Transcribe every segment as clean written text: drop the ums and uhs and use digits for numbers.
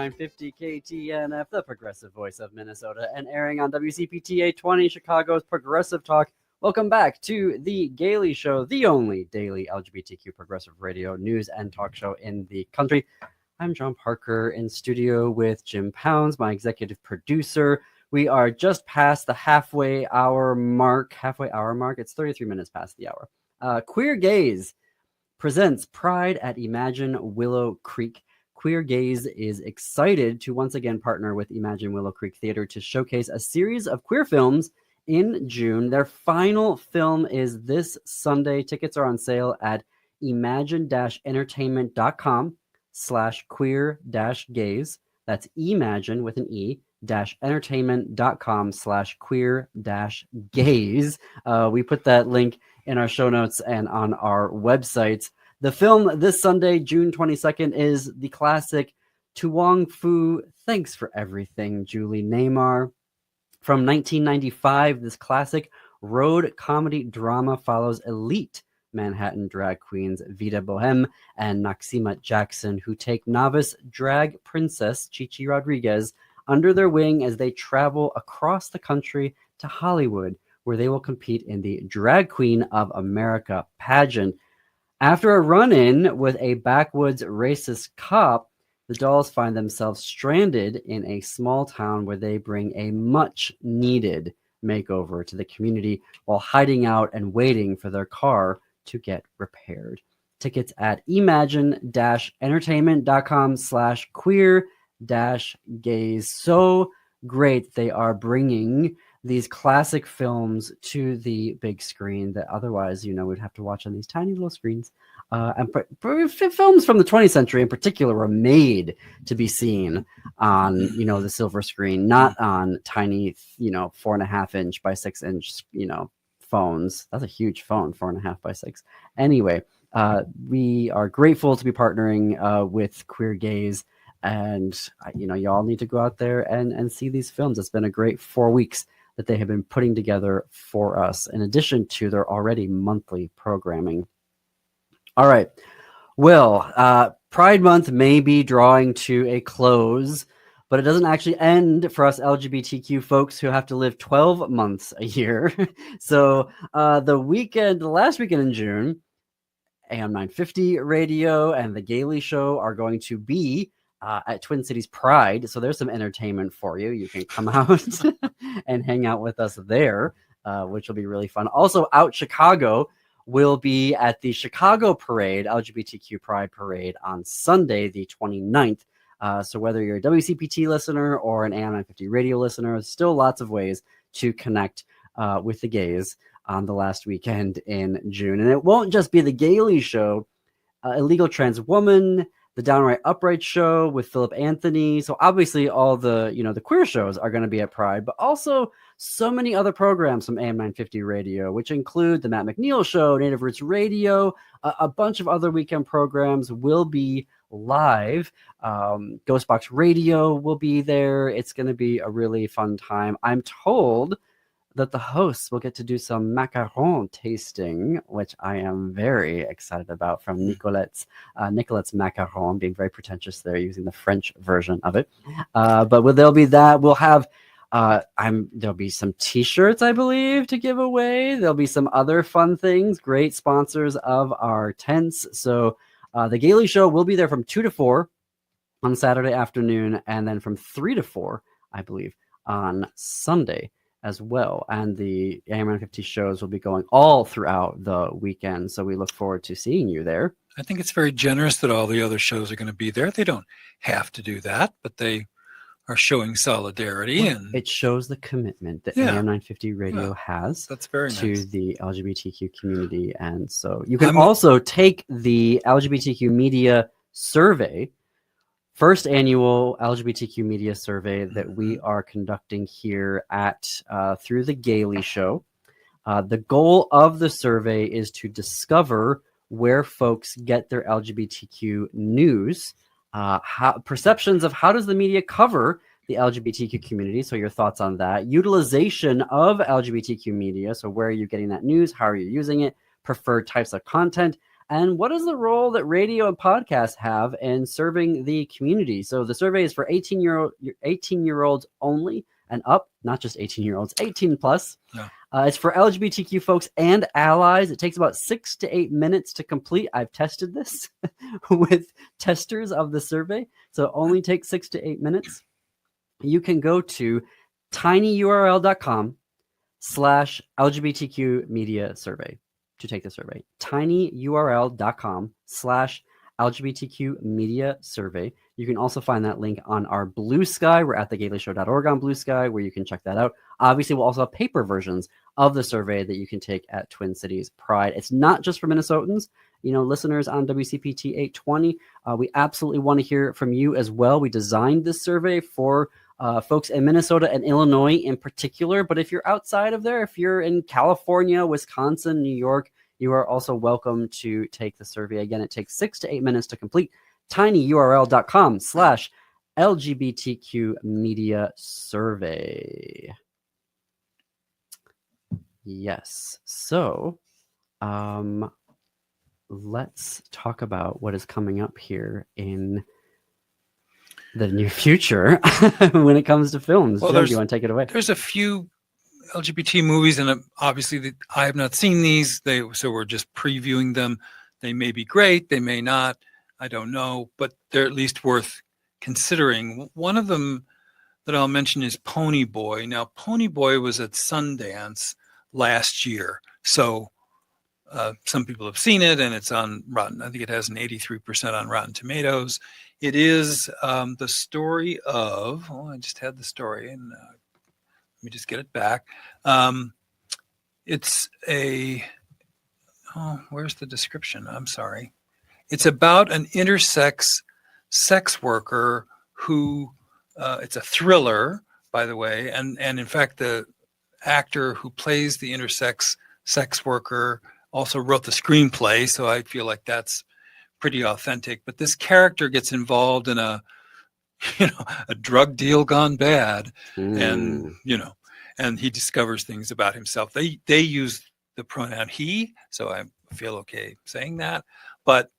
950 KTNF, the progressive voice of Minnesota, and airing on WCPT 820, Chicago's Progressive Talk. Welcome back to The Gailey Show, the only daily LGBTQ progressive radio news and talk show in the country. I'm John Parker in studio with Jim Pounds, my executive producer. We are just past the halfway hour mark. It's 33 minutes past the hour. Queer Gaze presents Pride at Imagine Willow Creek. Queer Gaze is excited to once again partner with Imagine Willow Creek Theater to showcase a series of queer films in June. Their final film is this Sunday. Tickets are on sale at imagine-entertainment.com/queer-gaze. That's imagine with an E entertainment.com/queer-gaze. We put that link in our show notes and on our website. The film this Sunday, June 22nd, is the classic To Wong Fu, Thanks for Everything, Julie Neymar. From 1995, this classic road comedy drama follows elite Manhattan drag queens Vida Boheme and Noxima Jackson, who take novice drag princess Chichi Rodriguez under their wing as they travel across the country to Hollywood, where they will compete in the Drag Queen of America pageant. After a run-in with a backwoods racist cop, the dolls find themselves stranded in a small town where they bring a much-needed makeover to the community while hiding out and waiting for their car to get repaired. Tickets at imagine-entertainment.com/queer-gaze. So great they are bringing these classic films to the big screen that otherwise, we'd have to watch on these tiny little screens. And films from the 20th century in particular were made to be seen on, the silver screen, not on tiny, 4.5 inch by 6 inch, phones. That's a huge phone, 4.5 by 6. Anyway, we are grateful to be partnering with Queer Gaze. And, y'all need to go out there and see these films. It's been a great 4 weeks that they have been putting together for us, in addition to their already monthly programming. All right. Well, Pride Month may be drawing to a close, but it doesn't actually end for us LGBTQ folks who have to live 12 months a year. So the last weekend in June, AM 950 Radio and The Gailey Show are going to be at Twin Cities Pride. So there's some entertainment for you. You can come out and hang out with us there, which will be really fun. Also, Out Chicago will be at the Chicago Parade, LGBTQ Pride Parade, on Sunday, the 29th. So whether you're a WCPT listener or an AM 950 radio listener, there's still lots of ways to connect with the gays on the last weekend in June. And it won't just be the Gailey Show, Illegal Trans Woman, the Downright Upright Show with Philip Anthony. So obviously all the, the queer shows are going to be at Pride, but also so many other programs from AM 950 Radio, which include the Matt McNeil Show, Native Roots Radio, a bunch of other weekend programs will be live. Ghostbox Radio will be there. It's going to be a really fun time. I'm told that the hosts will get to do some macaron tasting, which I am very excited about, from Nicolette's Macaron, being very pretentious there, using the French version of it. But there'll be that. We'll have there'll be some t-shirts, I believe, to give away. There'll be some other fun things, great sponsors of our tents. So the Gailey Show will be there from 2 to 4 on Saturday afternoon, and then from 3 to 4, I believe, on Sunday as well. And the AM 950 shows will be going all throughout the weekend. So we look forward to seeing you there. I think it's very generous that all the other shows are going to be there. They don't have to do that, but they are showing solidarity. Well, and it shows the commitment that AM 950 Radio has that's very to nice. the LGBTQ community. And so you can also take the LGBTQ media survey, first annual LGBTQ media survey that we are conducting here at through the Gailey Show. The goal of the survey is to discover where folks get their LGBTQ news, perceptions of how does the media cover the LGBTQ community. So your thoughts on that. Utilization of LGBTQ media. So where are you getting that news? How are you using it? Preferred types of content. And what is the role that radio and podcasts have in serving the community? So the survey is for 18-year-olds only and up, not just 18-year-olds, 18 plus. Yeah. It's for LGBTQ folks and allies. It takes about 6 to 8 minutes to complete. I've tested this with testers of the survey, so it only takes 6 to 8 minutes. You can go to tinyurl.com/LGBTQ media survey to take the survey. tinyurl.com/LGBTQ media survey. You can also find that link on our Blue Sky. We're at thegayleyshow.org on Blue Sky, where you can check that out. Obviously, we'll also have paper versions of the survey that you can take at Twin Cities Pride. It's not just for Minnesotans, listeners on WCPT 820. We absolutely want to hear from you as well. We designed this survey for folks in Minnesota and Illinois in particular. But if you're outside of there, if you're in California, Wisconsin, New York, you are also welcome to take the survey. Again, it takes 6 to 8 minutes to complete. tinyurl.com/LGBTQ media survey. Yes. So let's talk about what is coming up here in the near future when it comes to films. Well, Jim, do you want to take it away? There's a few LGBT movies, and obviously I have not seen these. So we're just previewing them. They may be great, they may not. I don't know, but they're at least worth considering. One of them that I'll mention is Pony Boy. Now, Pony Boy was at Sundance last year, so some people have seen it, and it's on Rotten. I think it has an 83% on Rotten Tomatoes. It is the story of, I just had the story, and let me just get it back. It's where's the description? I'm sorry. It's about an intersex sex worker who, it's a thriller, by the way, and in fact, the actor who plays the intersex sex worker also wrote the screenplay, so I feel like that's pretty authentic. But this character gets involved in a drug deal gone bad, and he discovers things about himself. They use the pronoun he, so I feel okay saying that. But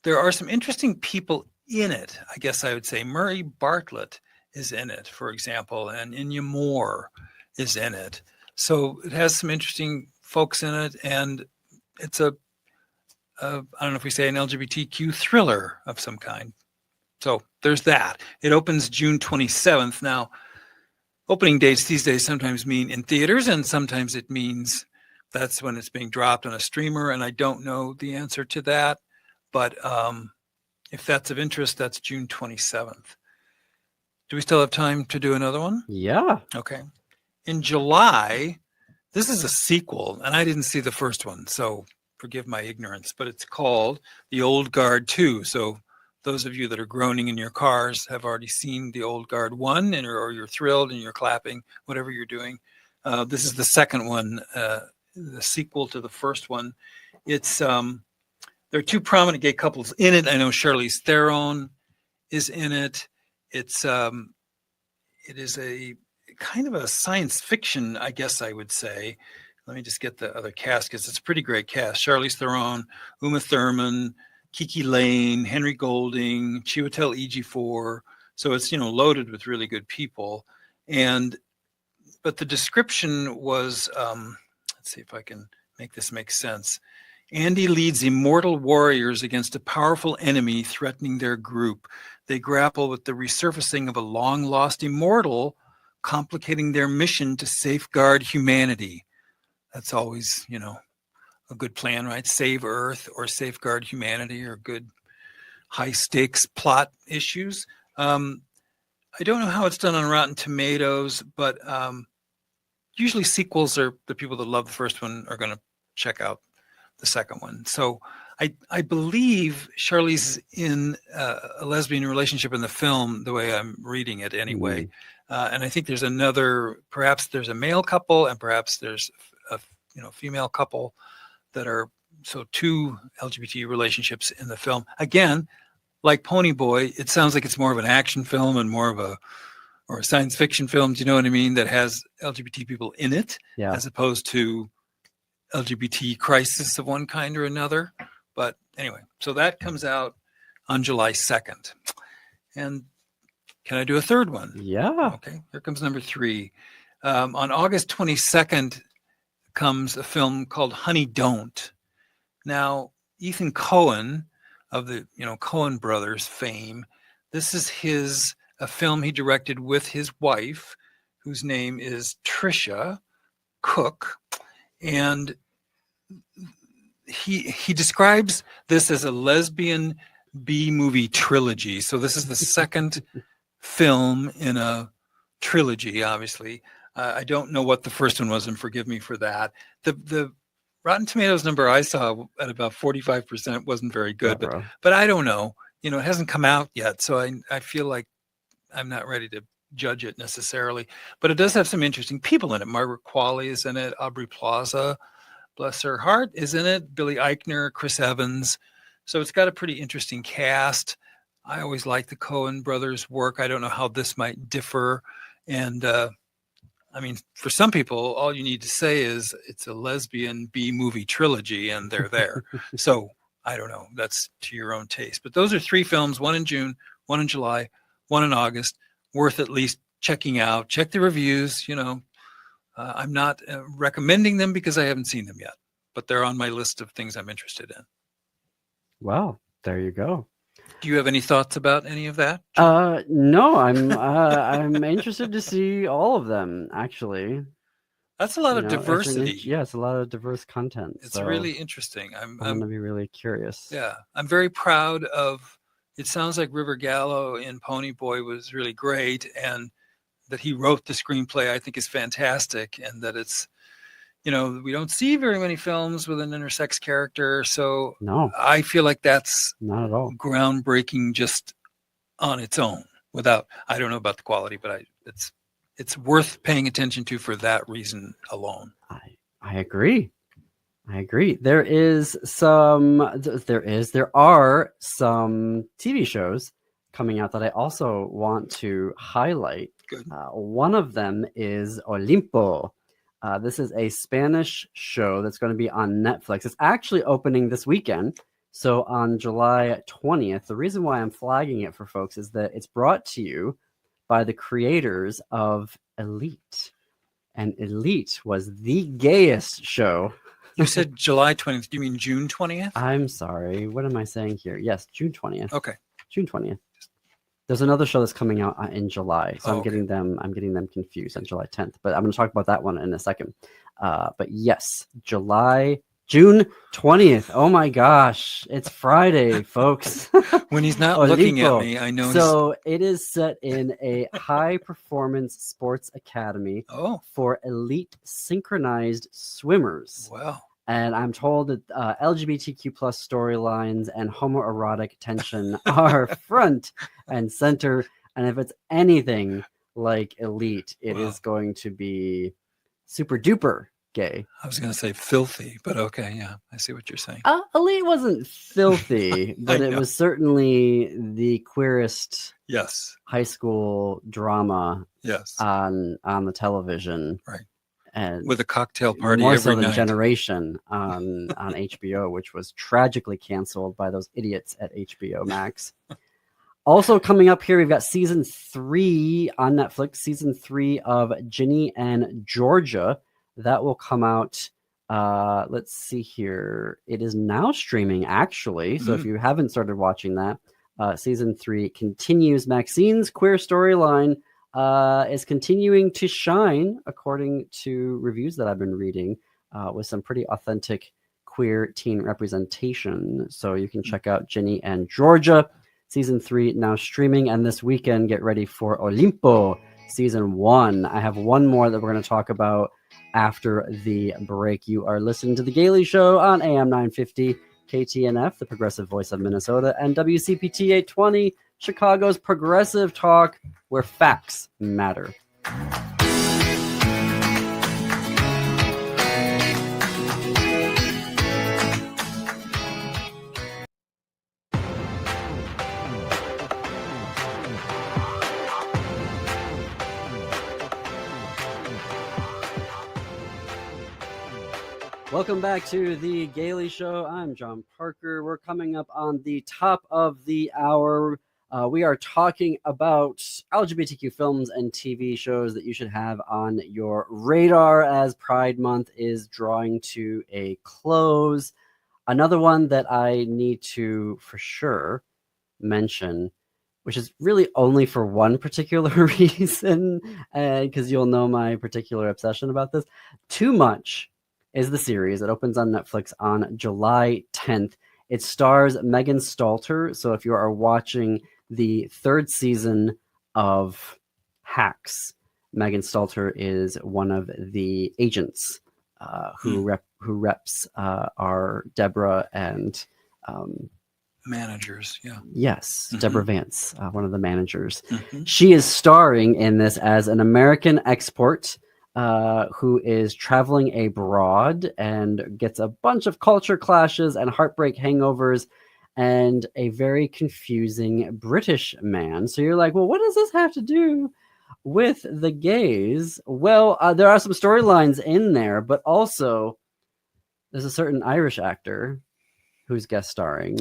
there are some interesting people in it. I guess I would say Murray Bartlett is in it, for example, and Inya Moore is in it. So it has some interesting folks in it, and it's I don't know if we say an LGBTQ thriller of some kind. So there's that. It opens June 27th. Now, opening dates these days sometimes mean in theaters, and sometimes it means that's when it's being dropped on a streamer, and I don't know the answer to that. But if that's of interest, that's June 27th. Do we still have time to do another one? Yeah. Okay. In July, this is a sequel, and I didn't see the first one, so forgive my ignorance, but it's called The Old Guard 2. So those of you that are groaning in your cars have already seen The Old Guard 1, or you're thrilled and you're clapping, whatever you're doing. This is the second one, the sequel to the first one. It's there are two prominent gay couples in it. I know Charlize Theron is in it. It is a kind of a science fiction, I guess I would say. Let me just get the other cast, because it's a pretty great cast. Charlize Theron, Uma Thurman, Kiki Lane, Henry Golding, Chiwetel Ejiofor. So it's, loaded with really good people. But the description was, let's see if I can make this make sense. Andy leads immortal warriors against a powerful enemy threatening their group. They grapple with the resurfacing of a long-lost immortal, complicating their mission to safeguard humanity. That's always, a good plan, right? Save Earth or safeguard humanity are good high-stakes plot issues. I don't know how it's done on Rotten Tomatoes, but usually sequels are the people that love the first one are going to check out the second one. So I believe Charlize is in a lesbian relationship in the film, the way I'm reading it anyway. And I think there's perhaps there's a male couple, and perhaps there's a female couple that are, so two LGBT relationships in the film. Again, like Pony Boy, it sounds like it's more of an action film and more of a science fiction film. Do you know what I mean? That has LGBT people in it, as opposed to LGBT crisis of one kind or another. But anyway, so that comes out on July 2nd. And can I do a third one? Yeah. Okay, here comes number 3. On August 22nd comes a film called Honey Don't. Now, Ethan Coen of the Coen brothers fame, this is a film he directed with his wife, whose name is Trisha Cook, and he describes this as a lesbian B-movie trilogy. So this is the second film in a trilogy, obviously. I don't know what the first one was, and forgive me for that. The Rotten Tomatoes number I saw at about 45% wasn't very good, but I don't know. It hasn't come out yet, so I feel like I'm not ready to judge it necessarily. But it does have some interesting people in it. Margaret Qualley is in it. Aubrey Plaza, bless her heart, is in it. Billy Eichner, Chris Evans. So it's got a pretty interesting cast. I always like the Coen brothers' work. I don't know how this might differ. And I mean, for some people, all you need to say is it's a lesbian B-movie trilogy, and they're there. So I don't know. That's to your own taste. But those are 3 films, one in June, one in July, one in August, worth at least checking out. Check the reviews. I'm not recommending them because I haven't seen them yet, but they're on my list of things I'm interested in. Well, there you go. Do you have any thoughts about any of that? No, I'm interested to see all of them, actually. That's a lot of diversity. It's a lot of diverse content. It's really interesting. I'm going to be really curious. Yeah, I'm very proud of. It sounds like River Gallo in Pony Boy was really great, and that he wrote the screenplay I think is fantastic, and that it's, we don't see very many films with an intersex character, so no, I feel like that's not at all groundbreaking just on its own. Without, I don't know about the quality, but it's worth paying attention to for that reason alone. I agree. There are some TV shows coming out that I also want to highlight. Good. One of them is Olimpo. This is a Spanish show that's going to be on Netflix. It's actually opening this weekend. So on July 20th, the reason why I'm flagging it for folks is that it's brought to you by the creators of Elite. And Elite was the gayest show. You said July 20th. Do you mean June 20th? I'm sorry. What am I saying here? Yes, June 20th. Okay. June 20th. There's another show that's coming out in July. So I'm okay. getting them confused on July 10th. But I'm going to talk about that one in a second. But yes, June 20th. Oh my gosh. It's Friday, folks. When he's not looking at me, I know. So it is set in a high performance sports academy for elite synchronized swimmers. Wow. And I'm told that LGBTQ plus storylines and homoerotic tension are front and center. And if it's anything like Elite, it is going to be super duper gay. I was going to say filthy, but okay, yeah, I see what you're saying. Elite wasn't filthy, but it was certainly the queerest high school drama on the television. Right. And with a cocktail party more every so than night. Generation on HBO, which was tragically canceled by those idiots at HBO Max. Also coming up here, we've got season 3 on Netflix, season 3 of Ginny and Georgia. That will come out. Let's see here. It is now streaming, actually. So if you haven't started watching that, season 3 continues. Maxine's queer storyline is continuing to shine, according to reviews that I've been reading, with some pretty authentic queer teen representation. So you can check out Ginny and Georgia. Season 3 now streaming. And this weekend, get ready for Olimpo season 1. I have one more that we're going to talk about after the break. You are listening to The Gailey Show on AM 950 KTNF, the progressive voice of Minnesota, and WCPT 820, Chicago's progressive talk, where facts matter. Welcome back to the Gaily Show. I'm John Parker. We're coming up on the top of the hour. We are talking about LGBTQ films and TV shows that you should have on your radar as Pride Month is drawing to a close. Another one that I need to for sure mention, which is really only for one particular reason, because you'll know my particular obsession about this. Too Much is the series. It opens on Netflix on July 10th. It stars Megan Stalter. So if you are watching the third season of Hacks, Megan Stalter is one of the agents who reps our Deborah and managers. Yeah. Yes, Deborah Vance, one of the managers. Mm-hmm. She is starring in this as an American export who is traveling abroad and gets a bunch of culture clashes and heartbreak hangovers and a very confusing British man. So you're like, well, what does this have to do with the gays? Well, there are some storylines in there, but also there's a certain Irish actor who's guest starring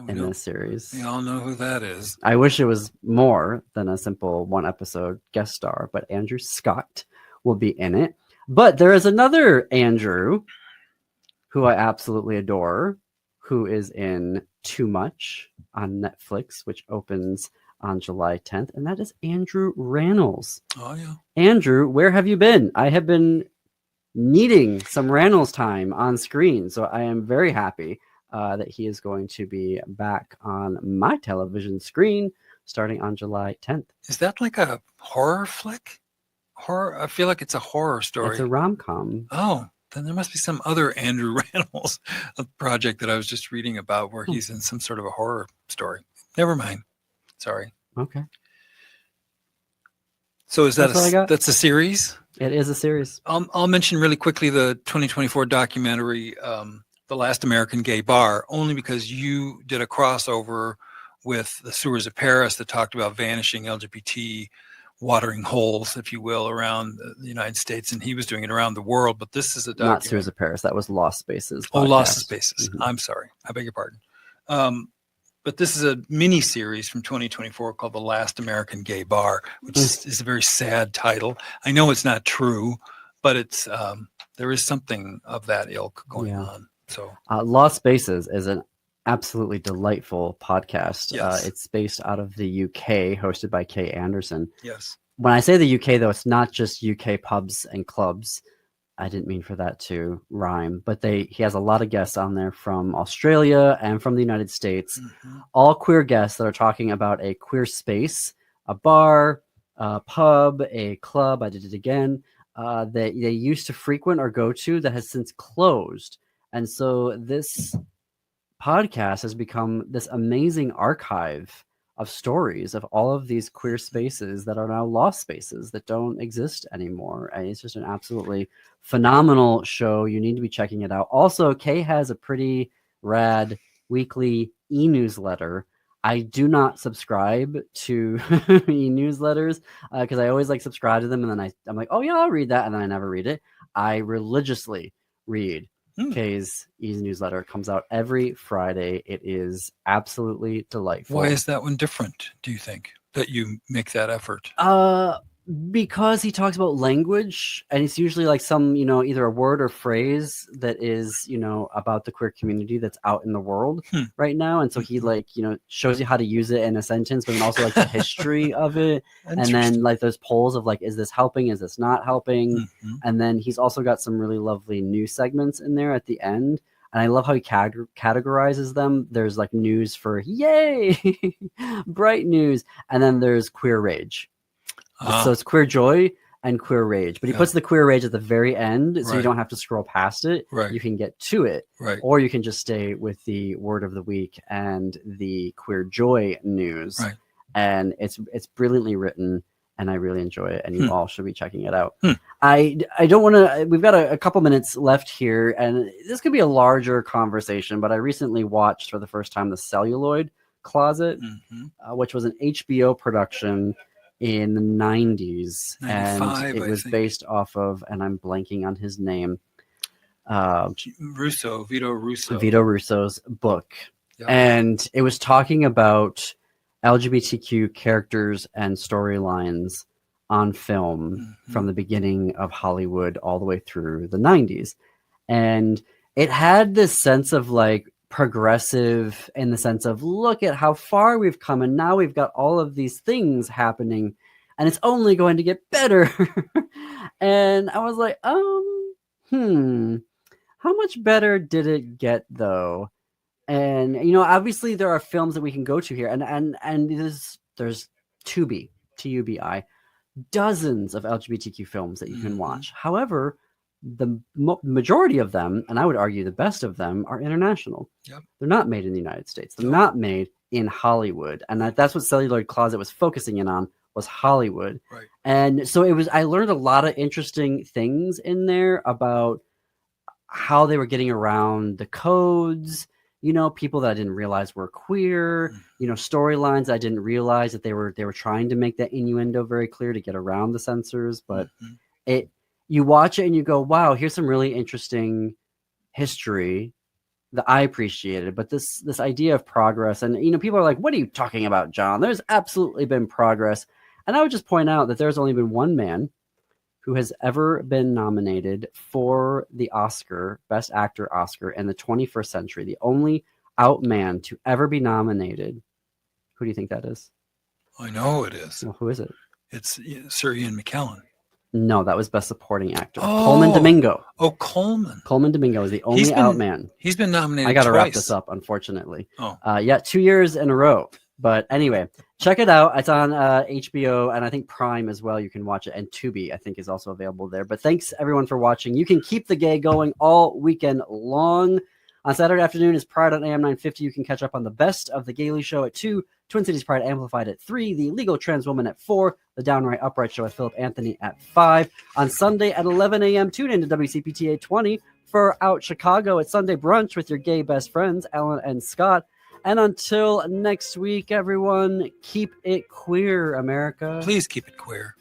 in this series. We all know who that is. I wish it was more than a simple one episode guest star, but Andrew Scott will be in it. But there is another Andrew who I absolutely adore, who is in Too Much on Netflix, which opens on July 10th, and that is Andrew Rannells. Oh, yeah. Andrew, where have you been? I have been needing some Rannells time on screen, so I am very happy that he is going to be back on my television screen starting on July 10th. Is that like a horror flick? Horror? I feel like it's a horror story. It's a rom-com. Oh, then there must be some other Andrew Rannells project that I was just reading about where he's in some sort of a horror story. Never mind. Sorry. Okay. So is that that's a series? It is a series. I'll mention really quickly the 2024 documentary, The Last American Gay Bar, only because you did a crossover with The Sewers of Paris that talked about vanishing LGBT watering holes, if you will, around the United States, and he was doing it around the world. But this is a documentary. Not Sewers of Paris. That was Lost Spaces. Oh, Lost Spaces. Mm-hmm. I'm sorry. I beg your pardon. But this is a mini series from 2024 called The Last American Gay Bar, which is a very sad title. I know it's not true, but it's there is something of that ilk going on. So Lost Spaces is an absolutely delightful podcast. Yes. It's based out of the UK, hosted by Kay Anderson. Yes. When I say the UK, though, it's not just UK pubs and clubs. I didn't mean for that to rhyme, but he has a lot of guests on there from Australia and from the United States, all queer guests that are talking about a queer space, a bar, a pub, a club. I did it again. That they used to frequent or go to that has since closed. And so this podcast has become this amazing archive of stories of all of these queer spaces that are now lost spaces that don't exist anymore. And it's just an absolutely phenomenal show. You need to be checking it out. Also, Kay has a pretty rad weekly e-newsletter. I do not subscribe to e-newsletters because I always subscribe to them and then I'm like, oh yeah, I'll read that, and then I never read it. I religiously read Kay's e-newsletter. It comes out every Friday. It is absolutely delightful. Why is that one different, do you think, that you make that effort? Because he talks about language, and it's usually some, either a word or phrase that is, about the queer community that's out in the world right now. And so he shows you how to use it in a sentence, but then also the history of it. And then those polls of is this helping? Is this not helping? And then he's also got some really lovely news segments in there at the end. And I love how he categorizes them. There's news for yay, bright news. And then there's queer rage. So it's queer joy and queer rage, but he puts the queer rage at the very end, so you don't have to scroll past it. You can get to it, or you can just stay with the word of the week and the queer joy news. And it's brilliantly written, and I really enjoy it, and you all should be checking it out. I don't want to. We've got a couple minutes left here, and this could be a larger conversation. But I recently watched for the first time The Celluloid Closet, which was an HBO production in the 90s, and it was based off of, and I'm blanking on his name, Vito Russo. Vito Russo's book. Yeah. And it was talking about LGBTQ characters and storylines on film from the beginning of Hollywood all the way through the 90s. And it had this sense of like progressive in the sense of look at how far we've come, and now we've got all of these things happening and it's only going to get better. And I was like, how much better did it get though? And obviously there are films that we can go to here, and there's Tubi, TUBI, dozens of LGBTQ films that you can watch. However, the majority of them, and I would argue the best of them, are international. Yep. They're not made in the United States. They're not made in Hollywood, and that's what Celluloid Closet was focusing in on, was Hollywood. Right. And so I learned a lot of interesting things in there about how they were getting around the codes. People that I didn't realize were queer, storylines I didn't realize that they were trying to make that innuendo very clear to get around the censors. But you watch it and you go, wow, here's some really interesting history that I appreciated. But this idea of progress, and people are like, what are you talking about, John? There's absolutely been progress. And I would just point out that there's only been one man who has ever been nominated for the Oscar, Best Actor Oscar in the 21st century. The only out man to ever be nominated. Who do you think that is? I know it is. Well, who is it? It's Sir Ian McKellen. No, that was Best Supporting Actor. Oh. Colman Domingo. Oh, Coleman. Colman Domingo is the only out man. He's been nominated I got to twice. wrap this up, unfortunately. Oh. 2 years in a row. But anyway, check it out. It's on HBO and I think Prime as well. You can watch it. And Tubi, I think, is also available there. But thanks, everyone, for watching. You can keep the gay going all weekend long. On Saturday afternoon is Pride on AM 950. You can catch up on the best of the Gaily Show at 2, Twin Cities Pride Amplified at 3, The Legal Trans Woman at 4, The Downright Upright Show with Philip Anthony at 5. On Sunday at 11 a.m., tune in to WCPTA 20 for Out Chicago at Sunday Brunch with your gay best friends, Alan and Scott. And until next week, everyone, keep it queer, America. Please keep it queer.